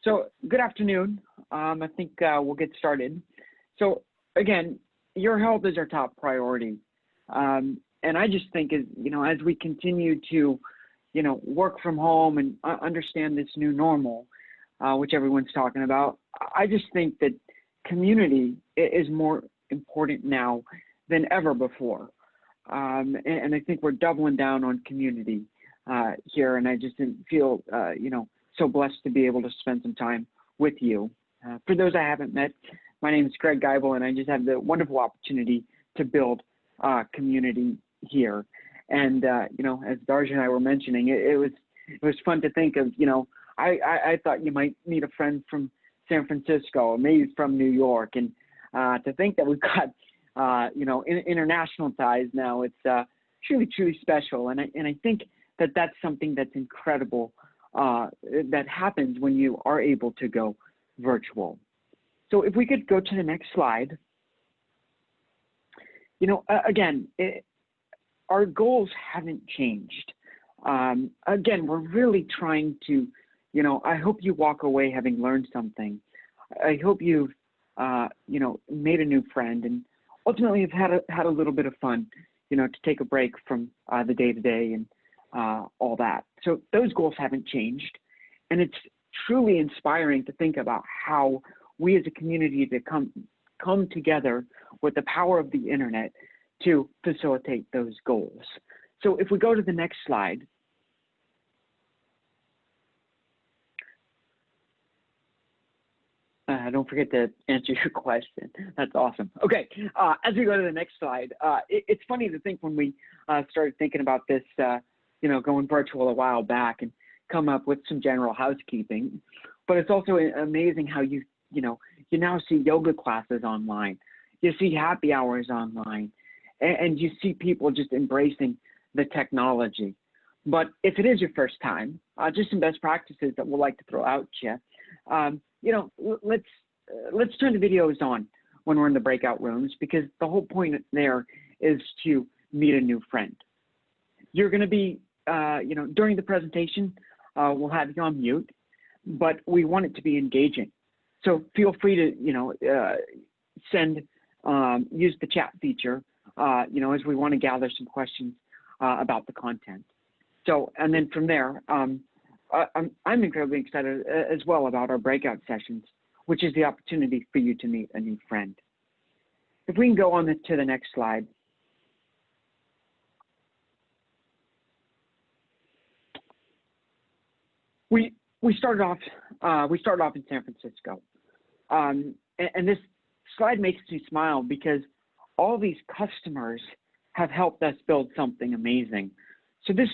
So good afternoon. I think we'll get started. So again, your health is our top priority. And I just think as we continue to, work from home and understand this new normal, which everyone's talking about, I just think that community is more important now than ever before. And I think we're doubling down on community here. And I just feel, so blessed to be able to spend some time with you. For those I haven't met, my name is Greg Geibel, and I just have the wonderful opportunity to build community here. And, as Darja and I were mentioning, it was fun to think of, I thought you might meet a friend from San Francisco or maybe from New York. And to think that we've got, international ties now, it's truly, truly special. And I think that that's something that's incredible that happens when you are able to go virtual. So if we could go to the next slide. Again, our goals haven't changed. Again, we're really trying to, I hope you walk away having learned something. I hope you've, made a new friend, and ultimately have had a little bit of fun, to take a break from the day-to-day and all that. So those goals haven't changed. And it's truly inspiring to think about how we as a community to come together with the power of the internet to facilitate those goals. So if we go to the next slide. Don't forget to answer your question. That's awesome. Okay, as we go to the next slide, it's funny to think when we started thinking about this, going virtual a while back and come up with some general housekeeping, but it's also amazing how you now see yoga classes online, you see happy hours online, and you see people just embracing the technology. But if it is your first time, just some best practices that we'd like to throw out to you. Let's turn the videos on when we're in the breakout rooms, because the whole point there is to meet a new friend. You're going to be, during the presentation, we'll have you on mute, but we want it to be engaging. So feel free to, use the chat feature, as we want to gather some questions about the content. So, and then from there, I'm incredibly excited as well about our breakout sessions, which is the opportunity for you to meet a new friend. If we can go on to the next slide. We started off in San Francisco, and this slide makes me smile because all these customers have helped us build something amazing. So this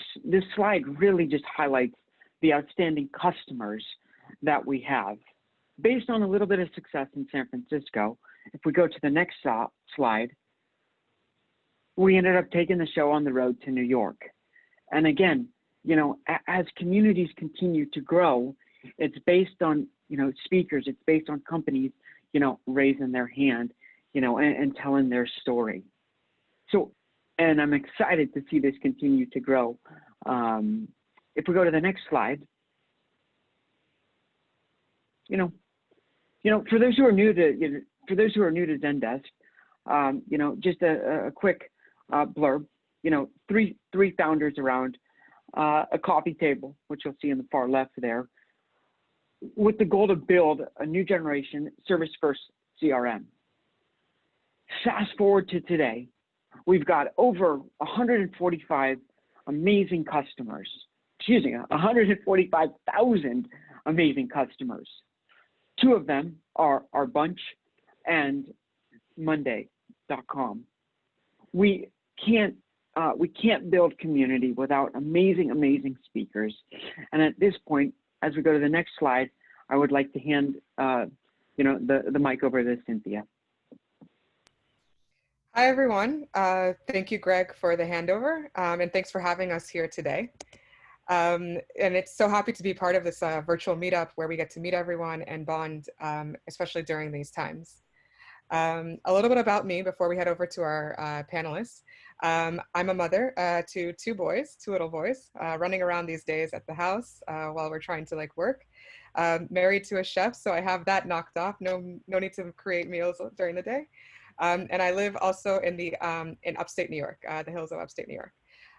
slide really just highlights the outstanding customers that we have. Based on a little bit of success in San Francisco, if we go to the next slide, we ended up taking the show on the road to New York. And again, as communities continue to grow, it's based on, speakers, it's based on companies, raising their hand, and telling their story. So, and I'm excited to see this continue to grow. If we go to the next slide, for those who are new to Zendesk, just a quick blurb. Three founders around a coffee table, which you'll see in the far left there, with the goal to build a new generation service-first CRM. Fast forward to today, we've got over 145 amazing customers. 145,000 amazing customers. Two of them are Bunch and Monday.com. We can't build community without amazing speakers. And at this point, as we go to the next slide, I would like to hand the mic over to Cynthia. Hi, everyone. Thank you, Greg, for the handover, and thanks for having us here today. And it's so happy to be part of this virtual meetup where we get to meet everyone and bond, especially during these times. A little bit about me before we head over to our panelists. I'm a mother to two little boys, running around these days at the house while we're trying to work. Married to a chef, so I have that knocked off. No need to create meals during the day. And I live also in upstate New York, the hills of upstate New York.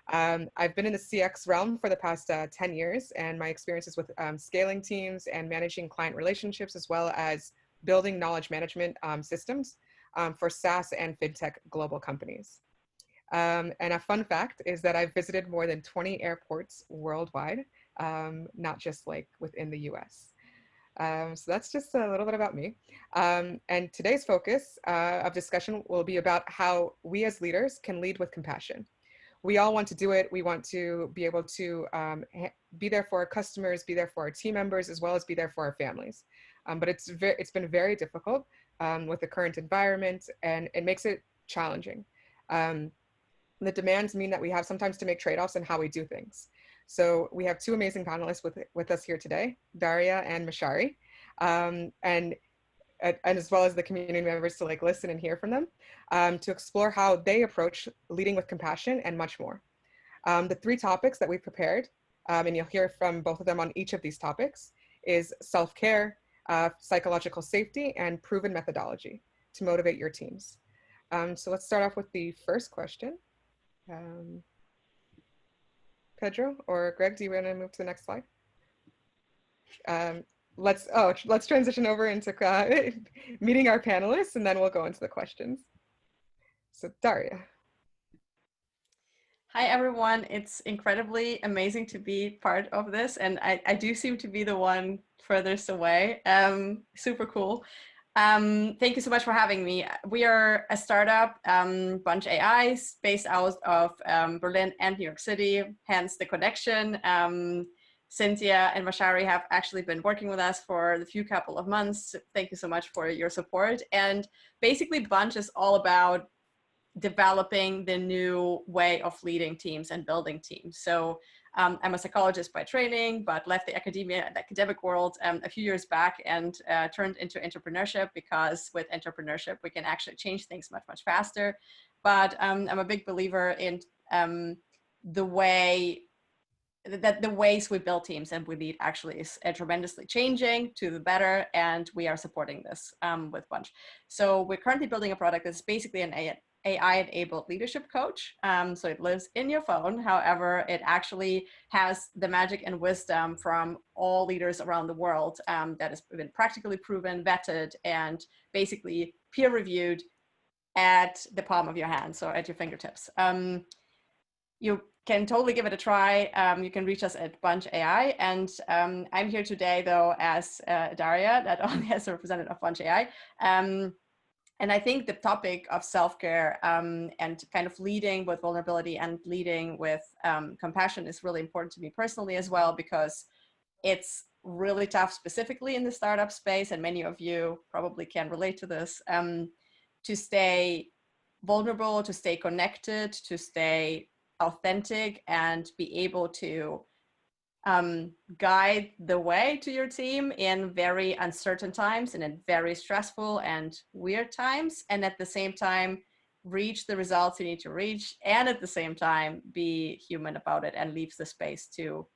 I've been in the CX realm for the past 10 years, and my experiences with scaling teams and managing client relationships, as well as building knowledge management systems for SaaS and FinTech global companies. And a fun fact is that I've visited more than 20 airports worldwide, not just like within the US. So that's just a little bit about me. And today's focus of discussion will be about how we as leaders can lead with compassion. We all want to do it. We want to be able to be there for our customers, be there for our team members, as well as be there for our families. But it's been very difficult with the current environment, and it makes it challenging. The demands mean that we have sometimes to make trade-offs in how we do things. So we have two amazing panelists with us here today, Daria and Mashari, and as well as the community members to like listen and hear from them, to explore how they approach leading with compassion and much more. The three topics that we've prepared, and you'll hear from both of them on each of these topics, is self-care, psychological safety, and proven methodology to motivate your teams. So let's start off with the first question. Pedro or Greg, do you want to move to the next slide? Let's transition over into meeting our panelists, and then we'll go into the questions. So Daria. Hi, everyone. It's incredibly amazing to be part of this. And I do seem to be the one furthest away. Super cool. Thank you so much for having me. We are a startup, Bunch.ai, based out of Berlin and New York City, hence the connection. Cynthia and Mashari have actually been working with us for the few couple of months. Thank you so much for your support. And basically Bunch is all about developing the new way of leading teams and building teams. So I'm a psychologist by training, but left the academic world a few years back and turned into entrepreneurship, because with entrepreneurship, we can actually change things much, much faster. But I'm a big believer in the ways we build teams and we lead actually is tremendously changing to the better, and we are supporting this with Bunch. So we're currently building a product that's basically an AI-enabled leadership coach. So it lives in your phone. However, it actually has the magic and wisdom from all leaders around the world that has been practically proven, vetted, and basically peer-reviewed at the palm of your hand, so at your fingertips. You can totally give it a try. You can reach us at Bunch.ai. And I'm here today, though, as Daria, not only as a representative of Bunch.ai. And I think the topic of self-care and kind of leading with vulnerability and leading with compassion is really important to me personally as well, because it's really tough, specifically in the startup space, and many of you probably can relate to this, to stay vulnerable, to stay connected, to stay authentic, and be able to guide the way to your team in very uncertain times and in very stressful and weird times, and at the same time reach the results you need to reach, and at the same time be human about it and leave the space to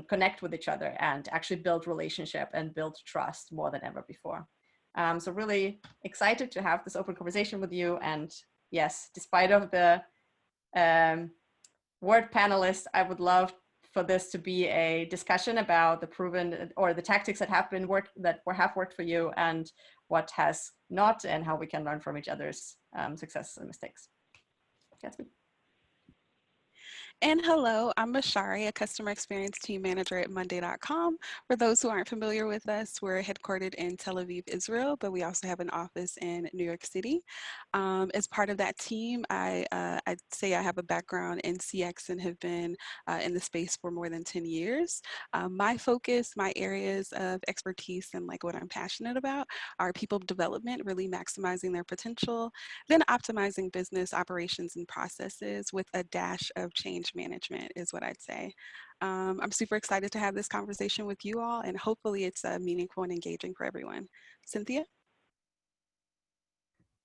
connect with each other and actually build relationship and build trust more than ever before. So really excited to have this open conversation with you. And yes, despite of the word panelists, I would love for this to be a discussion about the proven or the tactics that have worked for you, and what has not, and how we can learn from each other's successes and mistakes. That's me. And hello, I'm Mashari, a customer experience team manager at Monday.com. For those who aren't familiar with us, we're headquartered in Tel Aviv, Israel, but we also have an office in New York City. As part of that team, I'd say I have a background in CX and have been in the space for more than 10 years. My focus, my areas of expertise, and like what I'm passionate about are people development, really maximizing their potential, then optimizing business operations and processes with a dash of change management is what I'd say. I'm super excited to have this conversation with you all, and hopefully it's meaningful and engaging for everyone. Cynthia?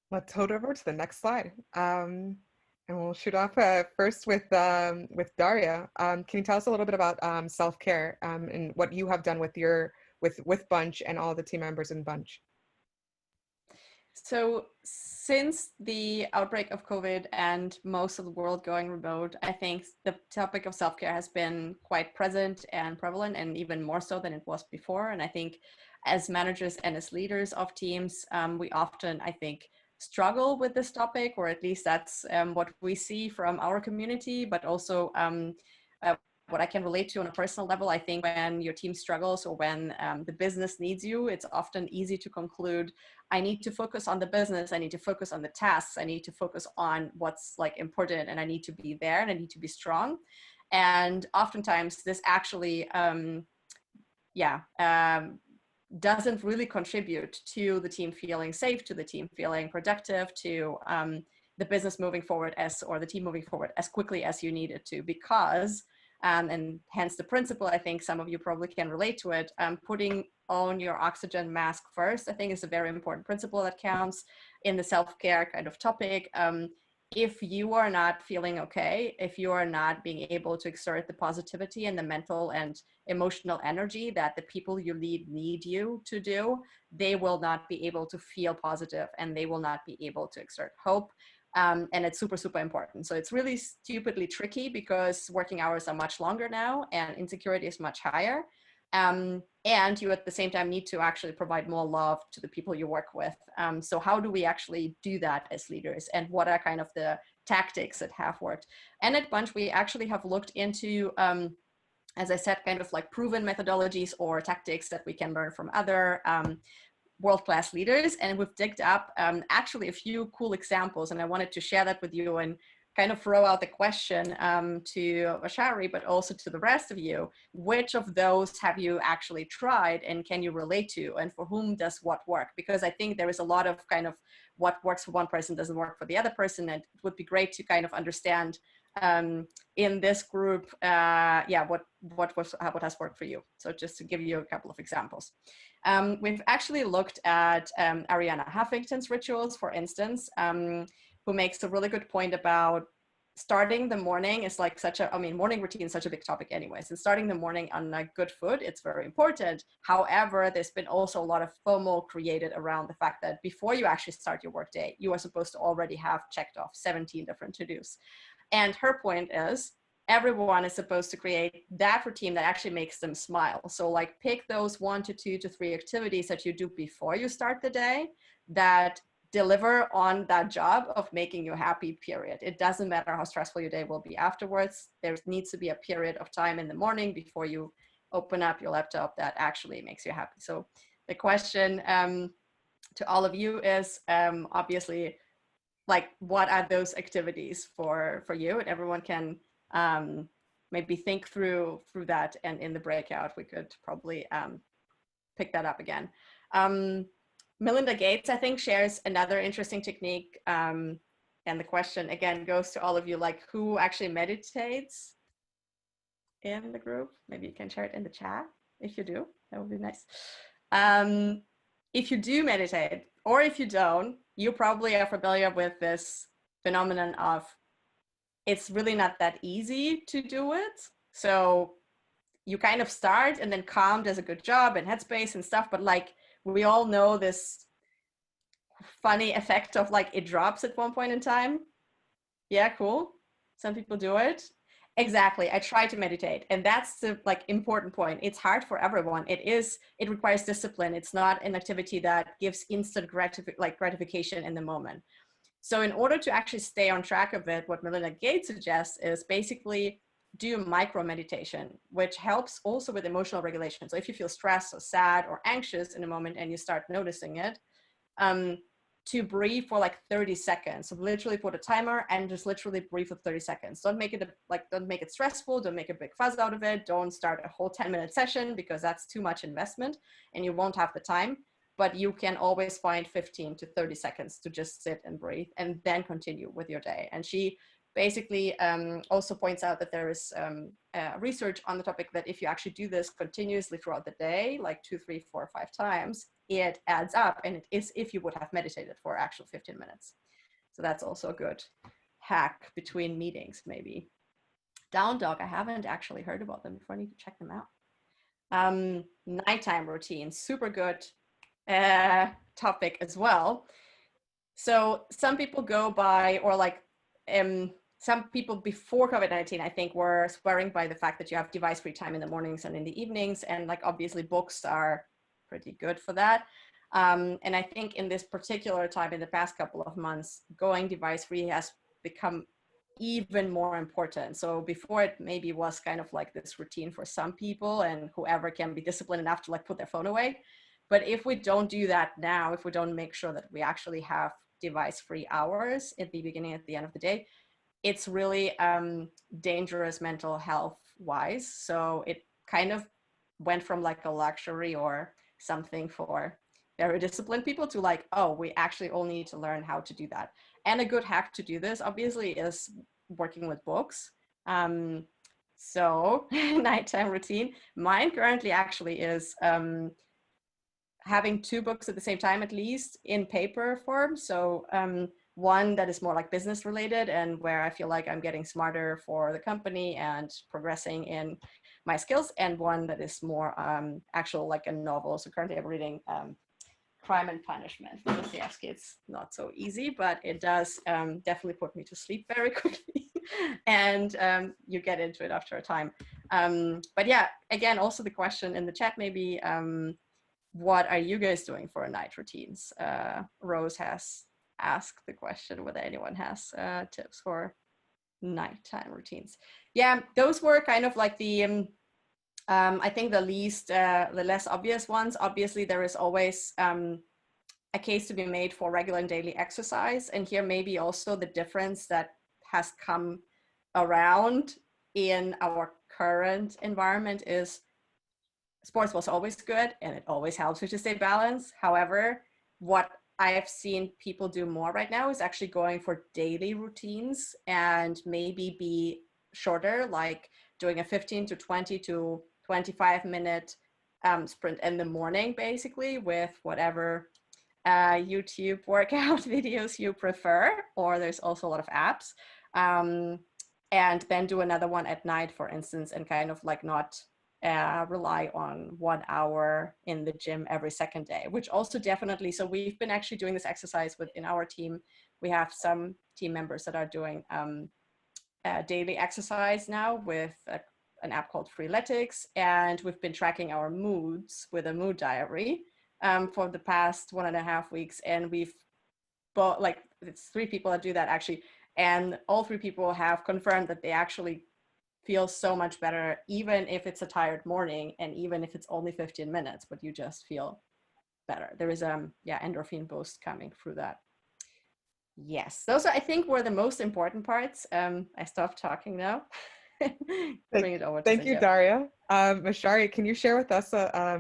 Let's hold over to the next slide. And we'll shoot off first with Daria. Can you tell us a little bit about self-care and what you have done with your with Bunch and all the team members in Bunch? So since the outbreak of COVID and most of the world going remote, I think the topic of self-care has been quite present and prevalent, and even more so than it was before. And I think as managers and as leaders of teams, we often, I think, struggle with this topic, or at least that's what we see from our community, but also what I can relate to on a personal level. I think when your team struggles or when the business needs you, it's often easy to conclude, I need to focus on the business, I need to focus on the tasks, I need to focus on what's like important, and I need to be there and I need to be strong. And oftentimes this actually, doesn't really contribute to the team feeling safe, to the team feeling productive, to the business moving forward or the team moving forward as quickly as you need it to, because and hence the principle, I think some of you probably can relate to it, putting on your oxygen mask first, I think is a very important principle that counts in the self-care kind of topic. If you are not feeling okay, if you are not being able to exert the positivity and the mental and emotional energy that the people you lead need you to do, they will not be able to feel positive and they will not be able to exert hope. And it's super, super important. So it's really stupidly tricky because working hours are much longer now and insecurity is much higher. And you at the same time need to actually provide more love to the people you work with. So how do we actually do that as leaders, and what are kind of the tactics that have worked? And at Bunch, we actually have looked into, as I said, kind of like proven methodologies or tactics that we can learn from other world-class leaders, and we've digged up actually a few cool examples, and I wanted to share that with you and kind of throw out the question to Ashari, but also to the rest of you. Which of those have you actually tried and can you relate to, and for whom does what work? Because I think there is a lot of kind of what works for one person doesn't work for the other person, and it would be great to kind of understand in this group, what has worked for you. So just to give you a couple of examples. We've actually looked at Arianna Huffington's rituals, for instance, who makes a really good point about starting the morning is like morning routine is such a big topic anyways, and starting the morning on a good foot, it's very important. However, there's been also a lot of FOMO created around the fact that before you actually start your workday, you are supposed to already have checked off 17 different to-dos. And her point is, everyone is supposed to create that routine that actually makes them smile. So like pick those 1 to 2 to 3 activities that you do before you start the day that deliver on that job of making you happy, period. It doesn't matter how stressful your day will be afterwards. There needs to be a period of time in the morning before you open up your laptop that actually makes you happy. So the question to all of you is obviously, like, what are those activities for you? And everyone can maybe think through that, and in the breakout we could probably pick that up again. Melinda Gates, I think, shares another interesting technique, and the question again goes to all of you, like, who actually meditates in the group? Maybe you can share it in the chat if you do, that would be nice. If you do meditate, or if you don't, you probably are familiar with this phenomenon of it's really not that easy to do it. So you kind of start, and then Calm does a good job, and Headspace and stuff, but like we all know this funny effect of like it drops at one point in time. Yeah, cool. Some people do it. Exactly. I try to meditate, and that's the like important point. It's hard for everyone. It requires discipline. It's not an activity that gives instant gratification in the moment. So in order to actually stay on track of it, what Melinda Gates suggests is basically do micro meditation, which helps also with emotional regulation. So if you feel stressed or sad or anxious in a moment and you start noticing it, to breathe for like 30 seconds. So literally put a timer and just literally breathe for 30 seconds. Don't make it stressful. Don't make a big fuzz out of it. Don't start a whole 10-minute session because that's too much investment and you won't have the time. But you can always find 15 to 30 seconds to just sit and breathe and then continue with your day. And she basically also points out that there is research on the topic that if you actually do this continuously throughout the day, like 2, 3, 4, 5 times, it adds up, and it is if you would have meditated for actual 15 minutes. So that's also a good hack between meetings, maybe. Down Dog, I haven't actually heard about them before. I need to check them out. Nighttime routine, super good topic as well. So some people go by, or like some people before COVID-19, I think, were swearing by the fact that you have device-free time in the mornings and in the evenings. And like, obviously books are pretty good for that. And I think in this particular time, in the past couple of months, going device-free has become even more important. So before, it maybe was kind of like this routine for some people and whoever can be disciplined enough to like put their phone away. But if we don't do that now, if we don't make sure that we actually have device-free hours at the beginning, at the end of the day, it's really dangerous mental health wise. So it kind of went from like a luxury or something for very disciplined people to like, oh, we actually all need to learn how to do that. And a good hack to do this, obviously, is working with books. So nighttime routine, mine currently actually is having 2 books at the same time, at least in paper form. So one that is more like business related and where I feel like I'm getting smarter for the company and progressing in my skills, and one that is more actual like a novel. So currently I'm reading Crime and Punishment. Dostoevsky. It's not so easy, but it does definitely put me to sleep very quickly. And you get into it after a time. But yeah, again, also the question in the chat, maybe, what are you guys doing for night routines? Rose has asked the question whether anyone has tips for nighttime routines. Yeah, those were kind of like the I think the less obvious ones. Obviously, there is always a case to be made for regular and daily exercise. And here maybe also the difference that has come around in our current environment is sports was always good and it always helps you to stay balanced. However, what I have seen people do more right now is actually going for daily routines and maybe be shorter, like doing a 15 to 20 to 25-minute sprint in the morning, basically, with whatever YouTube workout videos you prefer, or there's also a lot of apps. And then do another one at night, for instance, and kind of like not rely on 1 hour in the gym every second day, which also definitely, so we've been actually doing this exercise within our team. We have some team members that are doing daily exercise now with an app called Freeletics, and we've been tracking our moods with a mood diary for the past 1.5 weeks, and we've bought, like, it's 3 people that do that actually, and all 3 people have confirmed that they actually feel so much better, even if it's a tired morning and even if it's only 15 minutes, but you just feel better. There is endorphin boost coming through that. Yes, those I think were the most important parts. I stopped talking now. Bring it over to Thank you, Daria. Mashari, can you share with us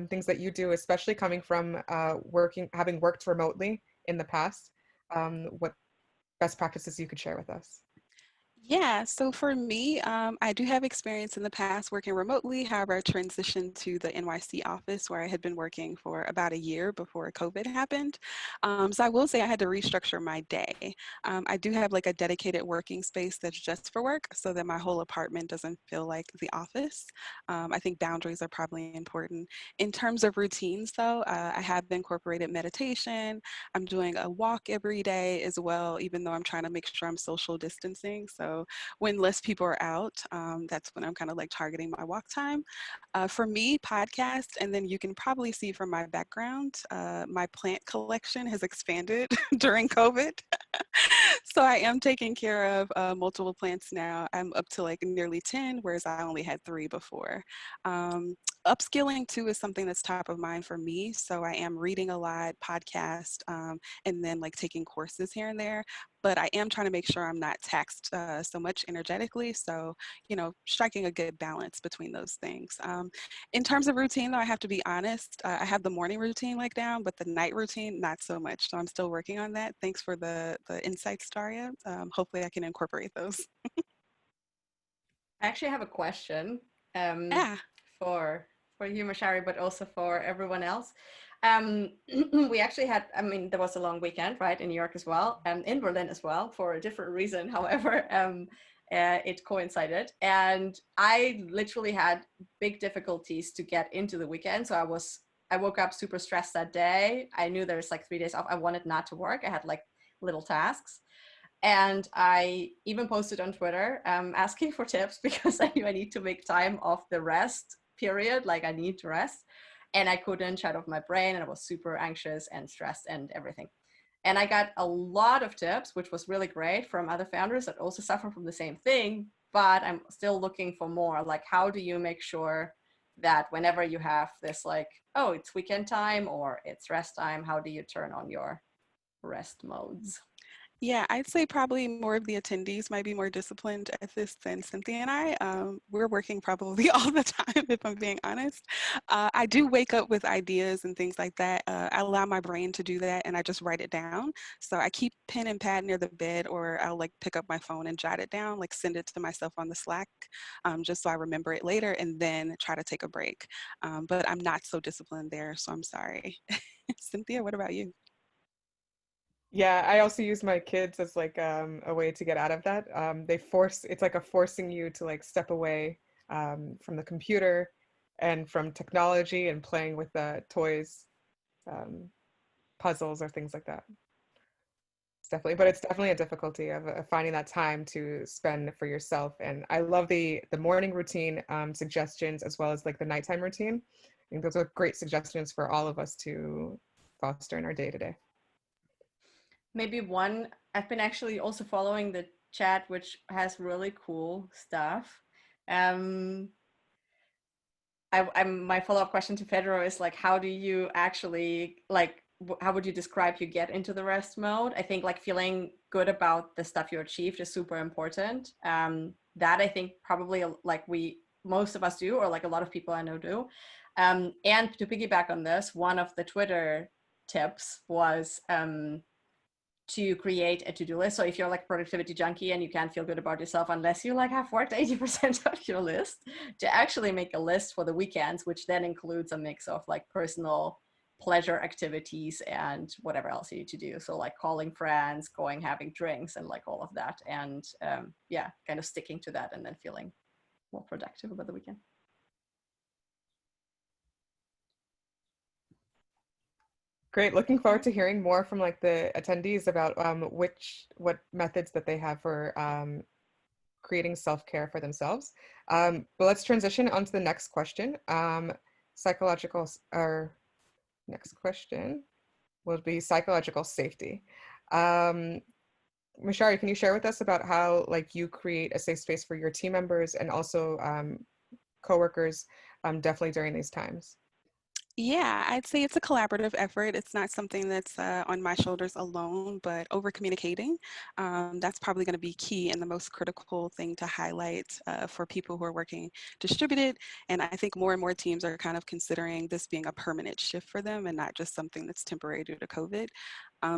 things that you do, especially coming from having worked remotely in the past? What best practices you could share with us? Yeah, so for me, I do have experience in the past working remotely. However, I transitioned to the NYC office where I had been working for about a year before COVID happened. So I will say I had to restructure my day. I do have like a dedicated working space that's just for work so that my whole apartment doesn't feel like the office. I think boundaries are probably important. In terms of routines though, I have incorporated meditation. I'm doing a walk every day as well, even though I'm trying to make sure I'm social distancing. So when less people are out, that's when I'm kind of like targeting my walk time. For me, podcast, and then you can probably see from my background, my plant collection has expanded during COVID. So I am taking care of multiple plants now. I'm up to like nearly 10, whereas I only had 3 before. Upskilling too is something that's top of mind for me. So I am reading a lot, podcast, and then like taking courses here and there. But I am trying to make sure I'm not taxed so much energetically. So, you know, striking a good balance between those things. In terms of routine, though, I have to be honest. I have the morning routine like down, but the night routine, not so much. So I'm still working on that. Thanks for the insights, Daria. Hopefully I can incorporate those. I actually have a question Yeah. for you, Mashari, but also for everyone else. We actually had, I mean, there was a long weekend, right, in New York as well, in Berlin as well, for a different reason. However, it coincided, and I literally had big difficulties to get into the weekend. So I woke up super stressed that day. I knew there was like 3 days off. I wanted not to work. I had like little tasks. And I even posted on Twitter asking for tips because I knew I need to make time off the rest period. Like I need to rest. And I couldn't shut off my brain. And I was super anxious and stressed and everything. And I got a lot of tips, which was really great, from other founders that also suffer from the same thing. But I'm still looking for more. Like, how do you make sure that whenever you have this, like, oh, it's weekend time or it's rest time, how do you turn on your rest modes? Yeah, I'd say probably more of the attendees might be more disciplined at this than Cynthia and I. We're working probably all the time, if I'm being honest. I do wake up with ideas and things like that. I allow my brain to do that and I just write it down. So I keep pen and pad near the bed, or I'll like pick up my phone and jot it down, like send it to myself on the Slack, just so I remember it later, and then try to take a break. But I'm not so disciplined there, so I'm sorry. Cynthia, what about you? Yeah, I also use my kids as like a way to get out of that. It's like a forcing you to like step away from the computer and from technology and playing with toys, um, puzzles or things like that. It's definitely a difficulty of finding that time to spend for yourself. And I love the morning routine suggestions, as well as like the nighttime routine. I think those are great suggestions for all of us to foster in our day to day. Maybe one, I've been actually also following the chat, which has really cool stuff. My follow-up question to Pedro is like, how do you actually, like, how would you describe you get into the rest mode? I think like feeling good about the stuff you achieved is super important. That I think probably like most of us do, or like a lot of people I know do. And to piggyback on this, one of the Twitter tips was to create a to-do list. So if you're like productivity junkie and you can't feel good about yourself unless you like have worked 80% of your list, to actually make a list for the weekends, which then includes a mix of like personal pleasure activities and whatever else you need to do. So like calling friends, going having drinks, and like all of that. And yeah, kind of sticking to that and then feeling more productive over the weekend. Great. Looking forward to hearing more from like the attendees about what methods that they have for creating self-care for themselves. But let's transition on to the next question. Our next question will be psychological safety. Mashari, can you share with us about how like you create a safe space for your team members and also coworkers, definitely during these times? Yeah, I'd say it's a collaborative effort. It's not something that's on my shoulders alone, but over communicating. That's probably going to be key and the most critical thing to highlight for people who are working distributed. And I think more and more teams are kind of considering this being a permanent shift for them and not just something that's temporary due to COVID.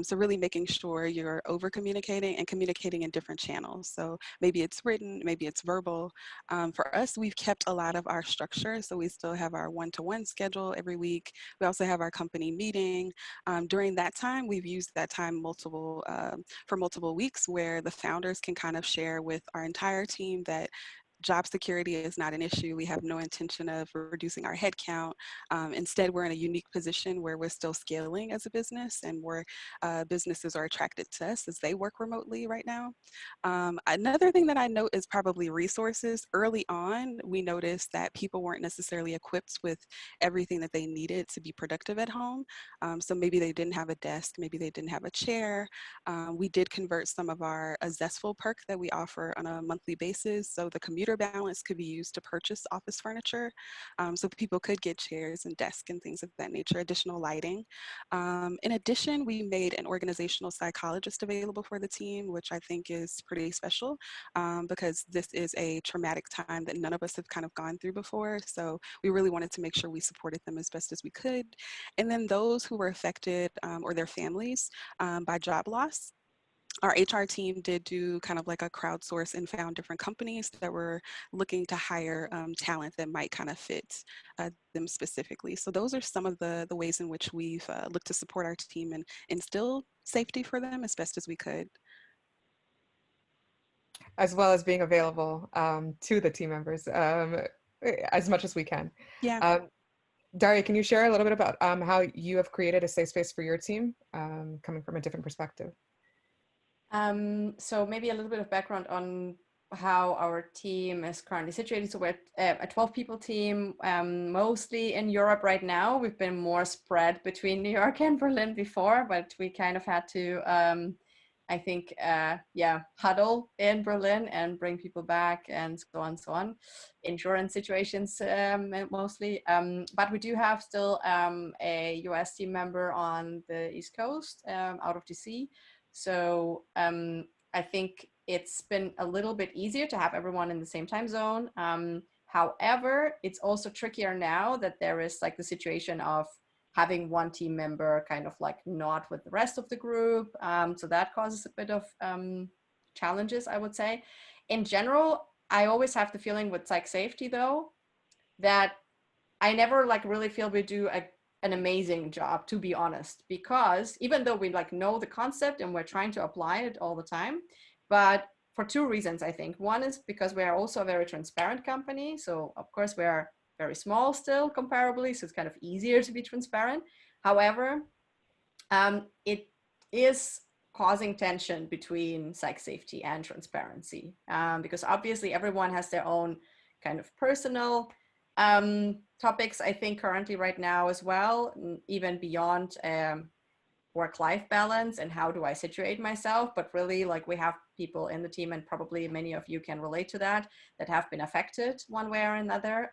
So really making sure you're over communicating and communicating in different channels. So maybe it's written, maybe it's verbal. For us, we've kept a lot of our structure. So we still have our one-to-one schedule every week. We also have our company meeting. During that time, we've used that time for multiple weeks, where the founders can kind of share with our entire team that job security is not an issue. We have no intention of reducing our headcount. Instead, we're in a unique position where we're still scaling as a business, and where businesses are attracted to us as they work remotely right now. Another thing that I note is probably resources. Early on, we noticed that people weren't necessarily equipped with everything that they needed to be productive at home. So maybe they didn't have a desk, maybe they didn't have a chair. We did convert some of our Zestful perk that we offer on a monthly basis, so the commuter balance could be used to purchase office furniture. So people could get chairs and desks and things of that nature, additional lighting. In addition, we made an organizational psychologist available for the team, which I think is pretty special because this is a traumatic time that none of us have kind of gone through before. So we really wanted to make sure we supported them as best as we could. And then those who were affected or their families by job loss, our HR team did do kind of like a crowdsource and found different companies that were looking to hire talent that might kind of fit them specifically. So those are some of the ways in which we've looked to support our team and instill safety for them as best as we could. as well as being available to the team members as much as we can. Yeah. Daria, can you share a little bit about how you have created a safe space for your team, coming from a different perspective? So maybe a little bit of background on how our team is currently situated. So we're a 12 people team, mostly in Europe right now. We've been more spread between New York and Berlin before, but we kind of had to, I think, huddle in Berlin and bring people back and so on, so on. Insurance situations mostly. But we do have still a US team member on the East Coast, out of DC. So I think it's been a little bit easier to have everyone in the same time zone. However, it's also trickier now that there is like the situation of having one team member kind of like not with the rest of the group. So that causes a bit of challenges, I would say. In general, I always have the feeling with psych safety though, that I never like really feel we do an amazing job, to be honest, because even though we like know the concept and we're trying to apply it all the time, but for two reasons, I think. One is because we are also a very transparent company. So of course we are very small still comparably, so it's kind of easier to be transparent. However, it is causing tension between psych safety and transparency, because obviously everyone has their own kind of personal topics, I think, currently right now as well, even beyond work-life balance and how do I situate myself. But really, like, we have people in the team, and probably many of you can relate to that have been affected one way or another,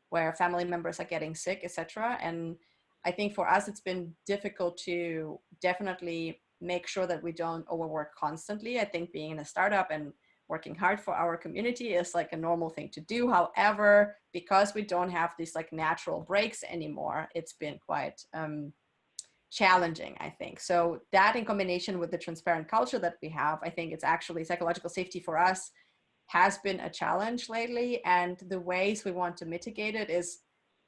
where family members are getting sick, etc. And I think for us, it's been difficult to definitely make sure that we don't overwork constantly. I think being in a startup and working hard for our community is like a normal thing to do. However, because we don't have these like natural breaks anymore, it's been quite challenging, I think. So that in combination with the transparent culture that we have, I think it's actually psychological safety for us has been a challenge lately. And the ways we want to mitigate it is,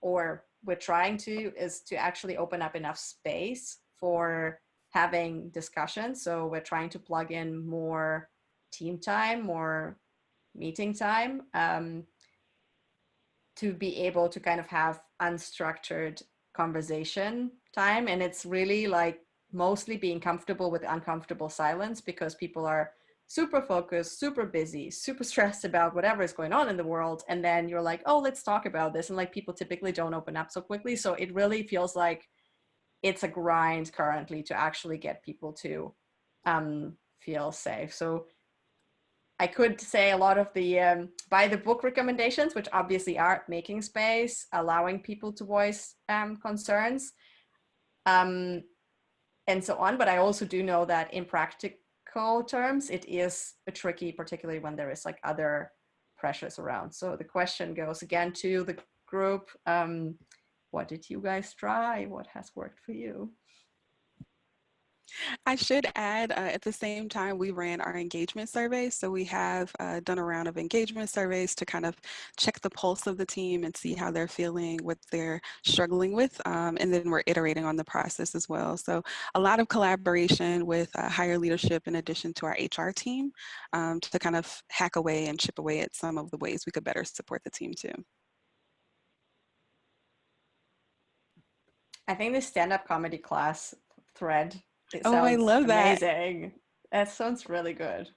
or we're trying to, is to actually open up enough space for having discussions. So we're trying to plug in more team time, more meeting time, to be able to kind of have unstructured conversation time. And it's really like mostly being comfortable with uncomfortable silence, because people are super focused, super busy, super stressed about whatever is going on in the world. And then you're like, oh, let's talk about this. And like people typically don't open up so quickly. So it really feels like it's a grind currently to actually get people to feel safe. So I could say a lot of the by the book recommendations, which obviously are making space, allowing people to voice concerns, and so on. But I also do know that in practical terms, it is a tricky, particularly when there is like other pressures around. So the question goes again to the group. What did you guys try? What has worked for you? I should add, at the same time, we ran our engagement surveys. So we have done a round of engagement surveys to kind of check the pulse of the team and see how they're feeling, what they're struggling with. And then we're iterating on the process as well. So a lot of collaboration with higher leadership in addition to our HR team, to kind of hack away and chip away at some of the ways we could better support the team too. I think the stand-up comedy class thread, it Oh, I sounds love that. amazing. That sounds really good.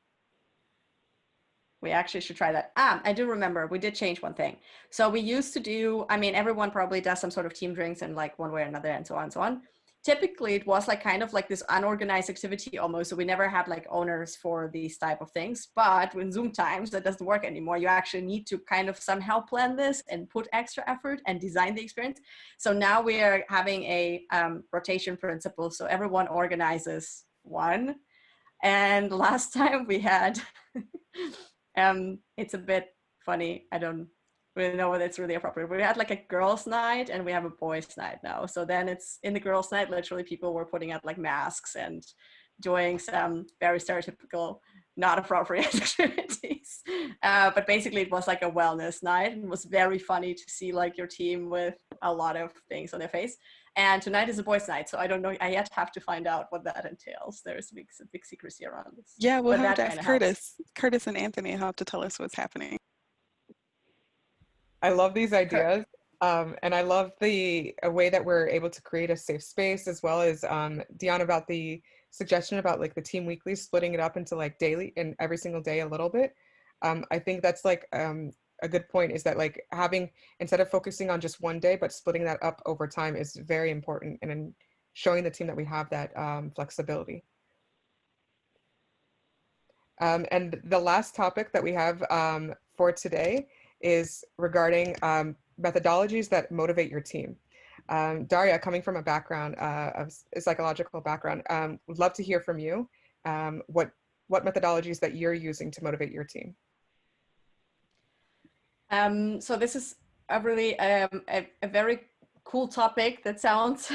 We actually should try that. I do remember we did change one thing. So we used to do, I mean, everyone probably does some sort of team drinks in like one way or another and so on and so on. Typically it was like kind of like this unorganized activity almost. So we never had like owners for these type of things, but in Zoom times that doesn't work anymore. You actually need to kind of somehow plan this and put extra effort and design the experience. So now we are having a rotation principle. So everyone organizes one. And last time we had, it's a bit funny. I don't really know whether it's really appropriate. We had like a girls' night and we have a boys' night now. So then it's in the girls' night, literally people were putting out like masks and doing some very stereotypical, not appropriate activities. But basically it was like a wellness night, and it was very funny to see like your team with a lot of things on their face. And tonight is a boys' night, so I don't know. I yet have to find out what that entails. There's a big secrecy around this. Yeah, we'll but have to that ask helps. Curtis. Curtis and Anthony have to tell us what's happening. I love these ideas. And I love the way that we're able to create a safe space, as well as Dion, about the suggestion about like the team weekly, splitting it up into like daily and every single day a little bit. I think that's like a good point, is that like having, instead of focusing on just one day, but splitting that up over time is very important, and in showing the team that we have that flexibility. And the last topic that we have for today is regarding methodologies that motivate your team. Daria, coming from a background of a psychological background, would love to hear from you. What methodologies that you're using to motivate your team? So this is a really a very cool topic that sounds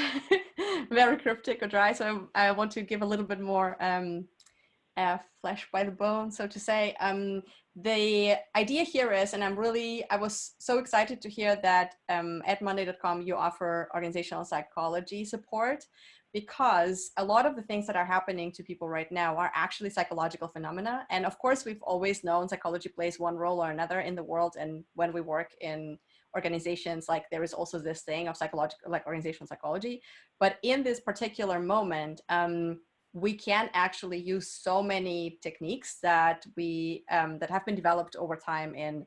very cryptic or dry. So I want to give a little bit more flesh by the bone, so to say. The idea here is, and I was so excited to hear that at Monday.com you offer organizational psychology support, because a lot of the things that are happening to people right now are actually psychological phenomena. And of course, we've always known psychology plays one role or another in the world. And when we work in organizations, like there is also this thing of psychological, like organizational psychology. But in this particular moment, we can actually use so many techniques that that have been developed over time in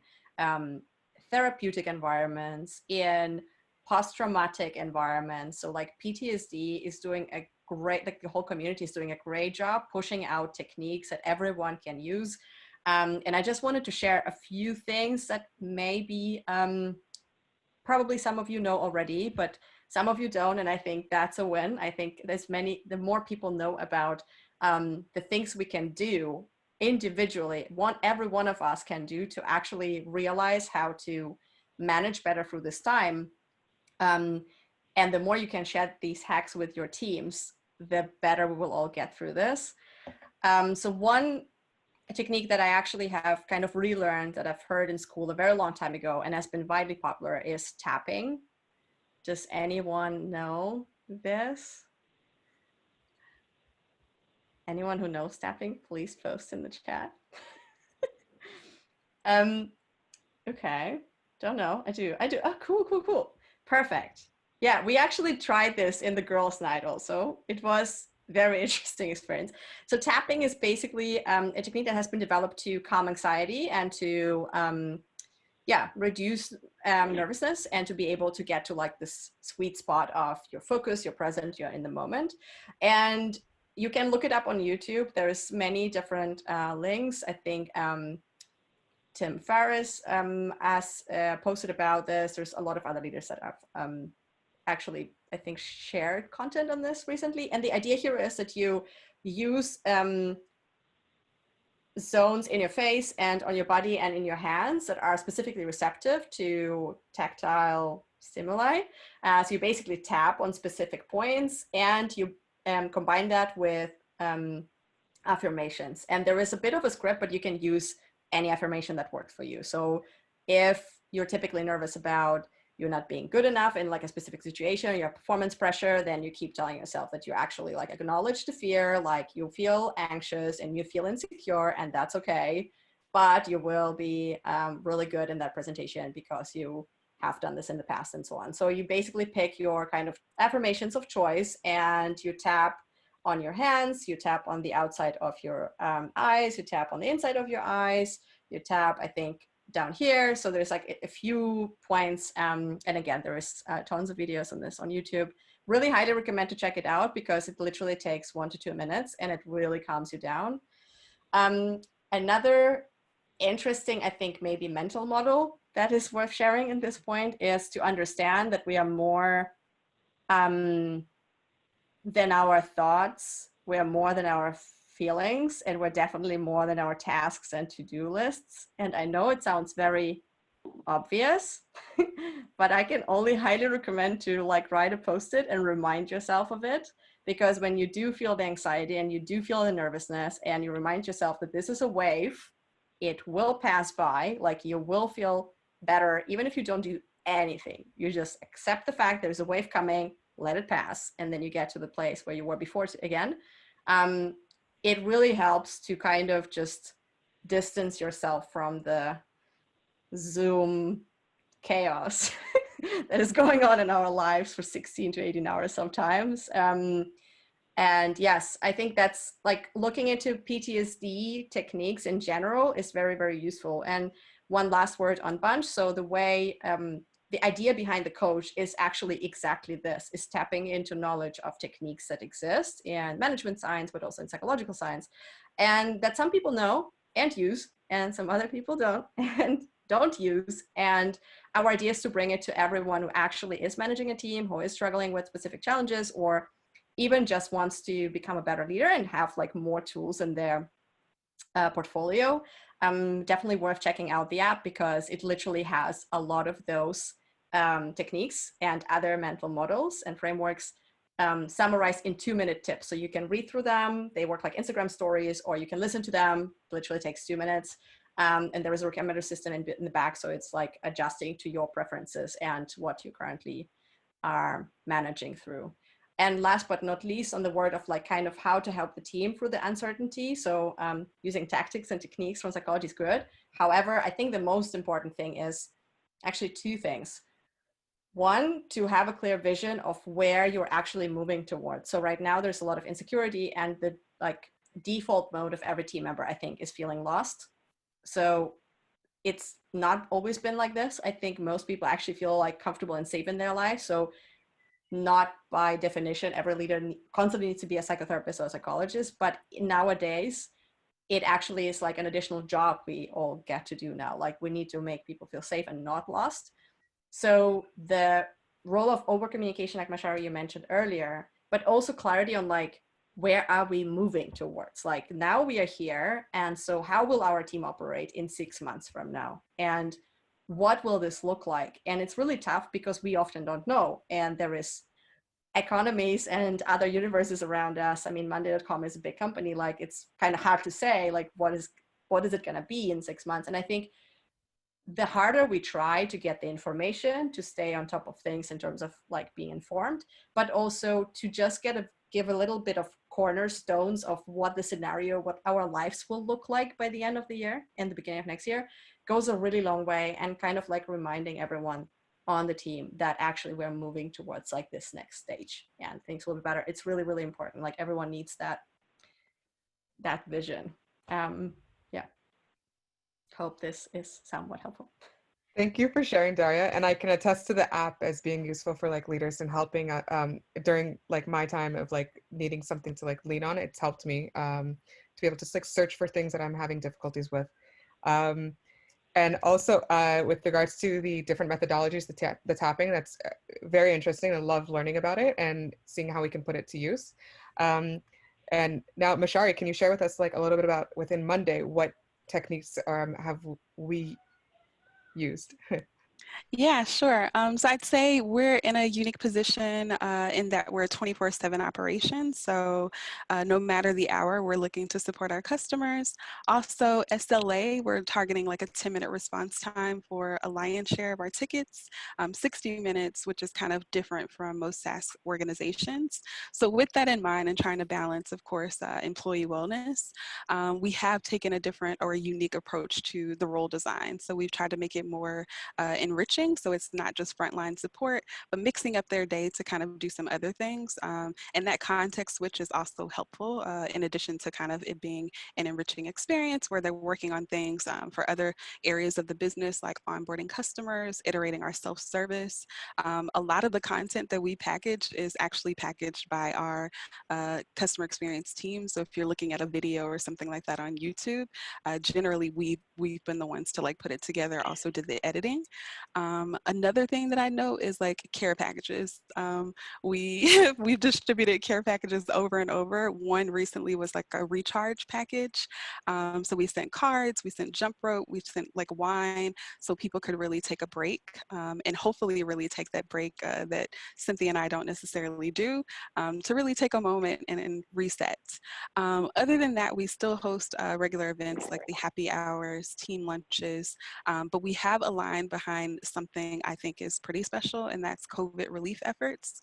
therapeutic environments, in post-traumatic environments. So like PTSD is doing a great, like the whole community is doing a great job pushing out techniques that everyone can use. And I just wanted to share a few things that maybe probably some of you know already, but some of you don't, and I think that's a win. I think the more people know about the things we can do individually, every one of us can do to actually realize how to manage better through this time. And the more you can share these hacks with your teams, the better we will all get through this. So one technique that I actually have kind of relearned, that I've heard in school a very long time ago and has been widely popular, is tapping. Does anyone know this? Anyone who knows tapping, please post in the chat. Okay, don't know. I do. Oh, cool. Perfect. Yeah, we actually tried this in the girls' night also. It was very interesting experience. So tapping is basically a technique that has been developed to calm anxiety and to reduce nervousness, and to be able to get to like this sweet spot of your focus, your present, you're in the moment. And you can look it up on YouTube. There's many different links. I think Tim Ferriss has posted about this. There's a lot of other leaders that have actually, I think, shared content on this recently. And the idea here is that you use zones in your face and on your body and in your hands that are specifically receptive to tactile stimuli. So you basically tap on specific points, and you combine that with affirmations. And there is a bit of a script, but you can use any affirmation that works for you. So if you're typically nervous about you're not being good enough in like a specific situation, or you have performance pressure, then you keep telling yourself that you actually like acknowledge the fear, like you feel anxious and you feel insecure, and that's okay, but you will be really good in that presentation because you have done this in the past, and so on. So you basically pick your kind of affirmations of choice, and you tap on your hands, you tap on the outside of your eyes, you tap on the inside of your eyes, you tap, I think, down here. So there's like a few points. And again, there is tons of videos on this on YouTube. Really highly recommend to check it out, because it literally takes 1 to 2 minutes and it really calms you down. Another interesting, I think, maybe mental model that is worth sharing in this point is to understand that we are more than our thoughts. We are more than our feelings, and we're definitely more than our tasks and to-do lists. And I know it sounds very obvious, but I can only highly recommend to like write a post-it and remind yourself of it, because when you do feel the anxiety and you do feel the nervousness, and you remind yourself that this is a wave, it will pass by, like you will feel better even if you don't do anything. You just accept the fact there's a wave coming, let it pass, and then you get to the place where you were before again. It really helps to kind of just distance yourself from the Zoom chaos that is going on in our lives for 16 to 18 hours sometimes. And yes, I think that's like looking into PTSD techniques in general is very, very useful. And one last word on Bunch. So the way, the idea behind the coach is actually exactly this, is tapping into knowledge of techniques that exist in management science, but also in psychological science. And that some people know and use, and some other people don't and don't use. And our idea is to bring it to everyone who actually is managing a team, who is struggling with specific challenges, or even just wants to become a better leader and have like more tools in their portfolio. Definitely worth checking out the app, because it literally has a lot of those techniques and other mental models and frameworks summarized in 2-minute tips. So you can read through them. They work like Instagram stories, or you can listen to them. It literally takes 2 minutes. And there is a recommender system in the back. So it's like adjusting to your preferences and what you currently are managing through. And last but not least, on the word of like kind of how to help the team through the uncertainty. So using tactics and techniques from psychology is good. However, I think the most important thing is actually 2 things. One, to have a clear vision of where you're actually moving towards. So right now there's a lot of insecurity, and the like default mode of every team member, I think, is feeling lost. So it's not always been like this. I think most people actually feel like comfortable and safe in their life. So not by definition, every leader constantly needs to be a psychotherapist or a psychologist, but nowadays it actually is like an additional job we all get to do now. Like we need to make people feel safe and not lost. So the role of over communication, like Mashari, you mentioned earlier, but also clarity on like, where are we moving towards? Like now we are here. And so how will our team operate in 6 months from now? And what will this look like? And it's really tough because we often don't know. And there is economies and other universes around us. I mean, Monday.com is a big company. Like it's kind of hard to say, like, what is it going to be in 6 months? And I think the harder we try to get the information, to stay on top of things in terms of like being informed, but also to just give a little bit of cornerstones of what the scenario, what our lives will look like by the end of the year and the beginning of next year, goes a really long way, and kind of like reminding everyone on the team that actually we're moving towards like this next stage and things will be better. It's really, really important. Like everyone needs that vision. Yeah. Hope this is somewhat helpful. Thank you for sharing, Daria. And I can attest to the app as being useful for like leaders and helping during like my time of like needing something to like lean on. It's helped me to be able to like search for things that I'm having difficulties with. And also with regards to the different methodologies, the tapping, that's very interesting. I love learning about it and seeing how we can put it to use. And now, Mashari, can you share with us like a little bit about within Monday, what techniques have we used? Yeah, sure. So I'd say we're in a unique position in that we're a 24/7 operation. So no matter the hour, we're looking to support our customers. Also, SLA, we're targeting like a 10-minute response time for a lion's share of our tickets, 60 minutes, which is kind of different from most SaaS organizations. So with that in mind and trying to balance, of course, employee wellness, we have taken a different or a unique approach to the role design. So we've tried to make it more enriching. So it's not just frontline support, but mixing up their day to kind of do some other things. And that context switch is also helpful in addition to kind of it being an enriching experience where they're working on things for other areas of the business, like onboarding customers, iterating our self-service. A lot of the content that we package is actually packaged by our customer experience team. So if you're looking at a video or something like that on YouTube, generally we've been the ones to like put it together, also did the editing. Another thing that I know is like care packages. We've distributed care packages over and over. One recently was like a recharge package. So we sent cards, we sent jump rope, we sent like wine, so people could really take a break and hopefully really take that break that Cynthia and I don't necessarily do, to really take a moment and reset. Other than that, we still host regular events like the happy hours, team lunches, but we have aligned behind something I think is pretty special, and that's COVID relief efforts.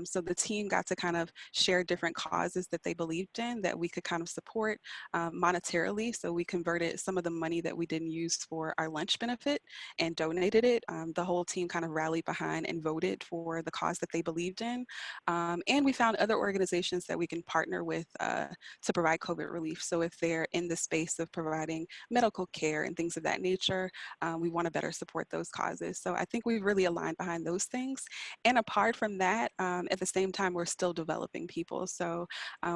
So the team got to kind of share different causes that they believed in that we could kind of support monetarily. So we converted some of the money that we didn't use for our lunch benefit and donated it. The whole team kind of rallied behind and voted for the cause that they believed in. And we found other organizations that we can partner with to provide COVID relief. So if they're in the space of providing medical care and things of that nature, we want to better support those causes. So I think we've really aligned behind those things. And apart from that, at the same time, we're still developing people. So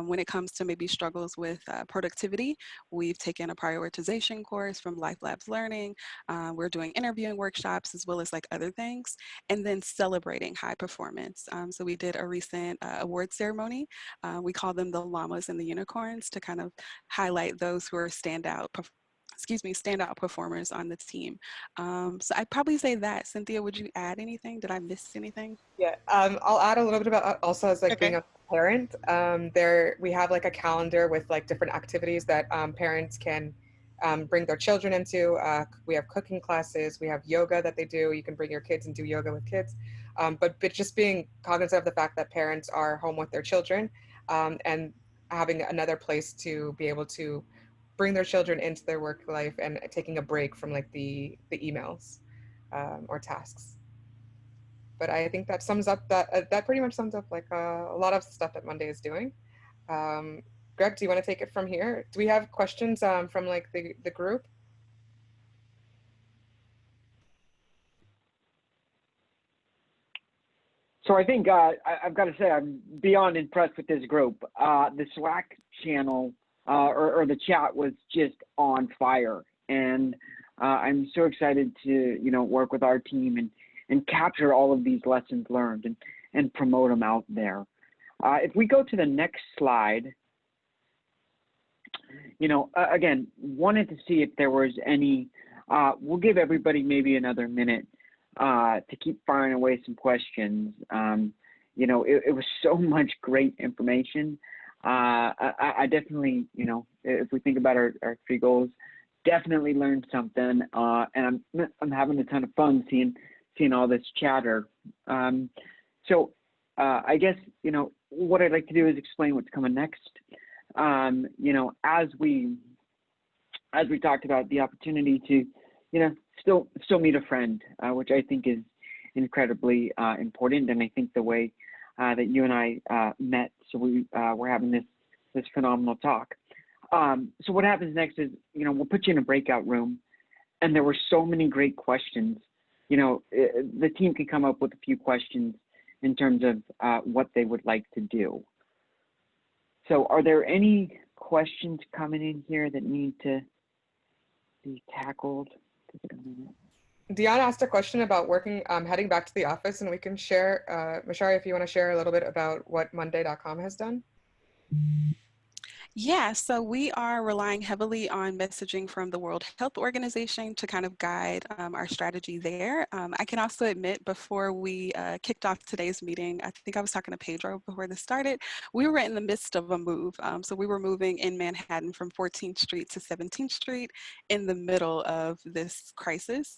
when it comes to maybe struggles with productivity, we've taken a prioritization course from Life Labs Learning. We're doing interviewing workshops as well as like other things, and then celebrating high performance. So we did a recent award ceremony. We call them the llamas and the unicorns to kind of highlight those who are standout performers on the team. So I'd probably say that. Cynthia, would you add anything? Did I miss anything? Yeah, I'll add a little bit about also as like being Okay. a parent. There we have like a calendar with like different activities that parents can bring their children into. We have cooking classes, we have yoga that they do. You can bring your kids and do yoga with kids. But just being cognizant of the fact that parents are home with their children and having another place to be able to bring their children into their work life and taking a break from like the emails or tasks. But I think that sums up that pretty much sums up like a lot of stuff that Monday is doing. Greg, do you want to take it from here? Do we have questions from like the group? So I think I've got to say I'm beyond impressed with this group. The Slack channel or the chat was just on fire, and I'm so excited to work with our team and capture all of these lessons learned and promote them out there. If we go to the next slide, again, wanted to see if there was any. We'll give everybody maybe another minute to keep firing away some questions. It was so much great information. I definitely, if we think about our 3 goals, definitely learned something, and I'm having a ton of fun seeing all this chatter. So I guess what I'd like to do is explain what's coming next. As we talked about the opportunity to still meet a friend, which I think is incredibly important, and I think the way that you and I met, so we're having this phenomenal talk. So what happens next is, we'll put you in a breakout room, and there were so many great questions. The team can come up with a few questions in terms of what they would like to do. So are there any questions coming in here that need to be tackled? Dion asked a question about heading back to the office, and we can share, Mashari, if you want to share a little bit about what Monday.com has done. Yeah, so we are relying heavily on messaging from the World Health Organization to kind of guide our strategy there. I can also admit, before we kicked off today's meeting, I think I was talking to Pedro before this started, we were in the midst of a move. So we were moving in Manhattan from 14th Street to 17th Street in the middle of this crisis.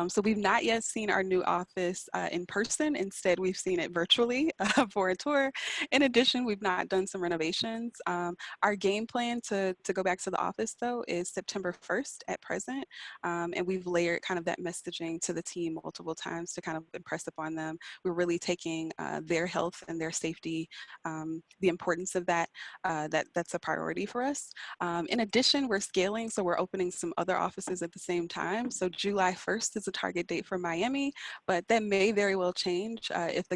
So we've not yet seen our new office in person. Instead, we've seen it virtually for a tour. In addition, we've not done some renovations. Our game plan to go back to the office, though, is September 1st at present. And we've layered kind of that messaging to the team multiple times to kind of impress upon them. We're really taking their health and their safety, the importance of that, that's a priority for us. In addition, we're scaling, so we're opening some other offices at the same time. So July 1st is a target date for Miami, but that may very well change if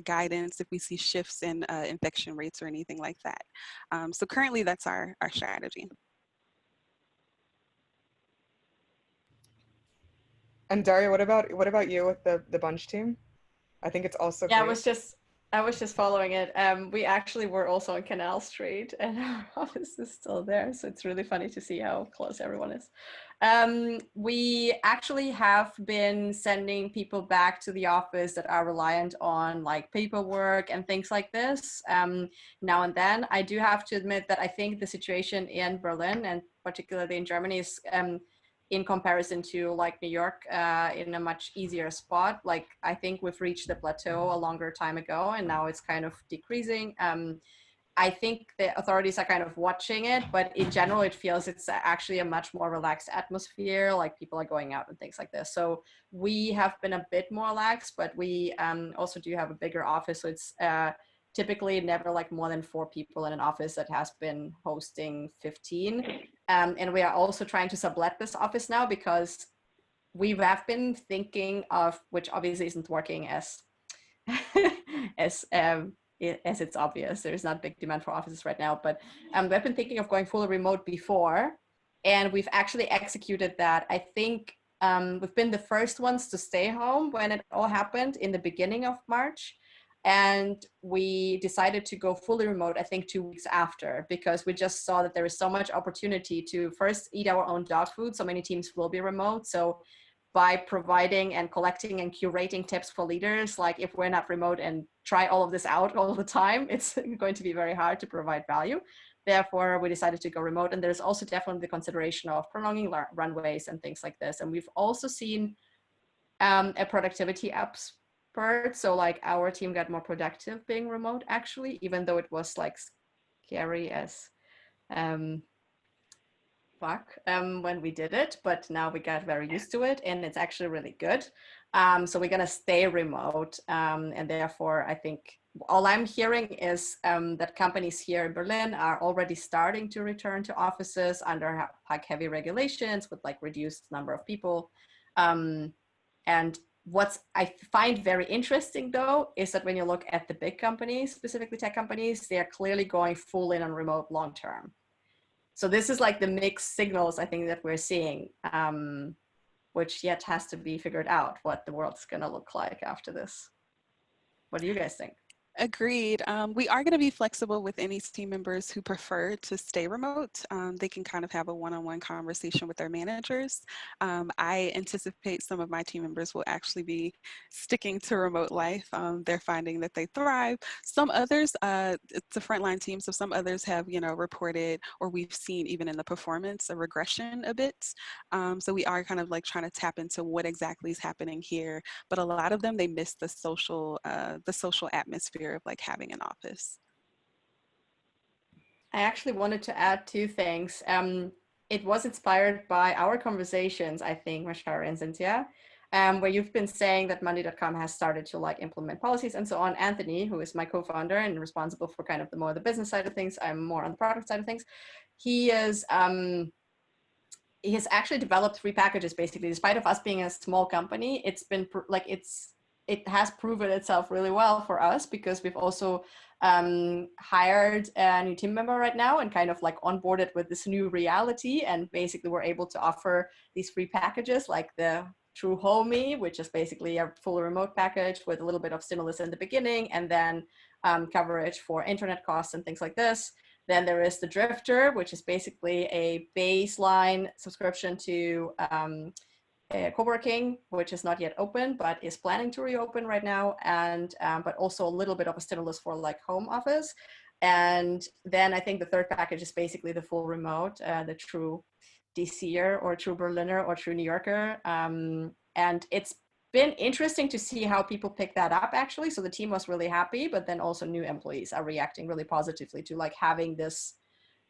we see shifts in infection rates or anything like that. So currently that's our strategy. And Daria, what about you with the Bunch team? I think it's also Yeah, great. I was just following it. We actually were also on Canal Street, and our office is still there, so it's really funny to see how close everyone is. We actually have been sending people back to the office that are reliant on like paperwork and things like this now and then. I do have to admit that I think the situation in Berlin and particularly in Germany is in comparison to like New York, in a much easier spot. Like I think we've reached the plateau a longer time ago, and now it's kind of decreasing. I think the authorities are kind of watching it, but in general, it feels it's actually a much more relaxed atmosphere. Like people are going out and things like this. So we have been a bit more lax, but we also do have a bigger office. So it's typically never like more than 4 people in an office that has been hosting 15. And we are also trying to sublet this office now because we have been thinking of, which obviously isn't working as as it's obvious. There's not big demand for offices right now, but we've been thinking of going fully remote before, and we've actually executed that. I think we've been the first ones to stay home when it all happened in the beginning of March. And we decided to go fully remote, I think 2 weeks after, because we just saw that there is so much opportunity to first eat our own dog food. So many teams will be remote. So by providing and collecting and curating tips for leaders, like if we're not remote and try all of this out all the time, it's going to be very hard to provide value. Therefore, we decided to go remote. And there's also definitely the consideration of prolonging runways and things like this. And we've also seen a productivity up spurt. So like our team got more productive being remote, actually, even though it was like scary as when we did it, but now we got very used to it, and it's actually really good. So we're gonna stay remote, and therefore I think all I'm hearing is that companies here in Berlin are already starting to return to offices under like heavy regulations with like reduced number of people. And what I find very interesting though is that when you look at the big companies, specifically tech companies, they are clearly going full in on remote long term. So this is like the mixed signals I think that we're seeing, which yet has to be figured out what the world's going to look like after this. What do you guys think? Agreed. We are going to be flexible with any team members who prefer to stay remote. They can kind of have a one-on-one conversation with their managers. I anticipate some of my team members will actually be sticking to remote life. They're finding that they thrive. Some others, it's a frontline team, so some others have, reported, or we've seen even in the performance, a regression a bit. So we are kind of like trying to tap into what exactly is happening here. But a lot of them, they miss the social atmosphere of like having an office. I actually wanted to add 2 things. It was inspired by our conversations, I think, Mashara and Cynthia, where you've been saying that Monday.com has started to like implement policies and so on. Anthony, who is my co-founder and responsible for kind of the business side of things, I'm more on the product side of things. He has actually developed 3 packages basically. Despite of us being a small company, it's been it has proven itself really well for us, because we've also hired a new team member right now and kind of like onboarded with this new reality. And basically we're able to offer these 3 packages, like the True Homie, which is basically a full remote package with a little bit of stimulus in the beginning, and then coverage for internet costs and things like this. Then there is the Drifter, which is basically a baseline subscription to co-working, which is not yet open, but is planning to reopen right now, and but also a little bit of a stimulus for like home office. And then I think the 3rd package is basically the full remote, the True DCer or True Berliner or True New Yorker. And it's been interesting to see how people pick that up actually. So the team was really happy, but then also new employees are reacting really positively to like having this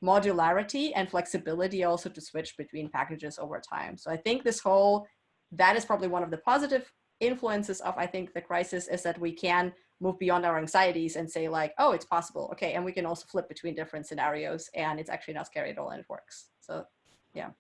modularity and flexibility also to switch between packages over time. So I think that is probably one of the positive influences of, I think, the crisis, is that we can move beyond our anxieties and say like, oh, it's possible. Okay. And we can also flip between different scenarios, and it's actually not scary at all, and it works. So yeah.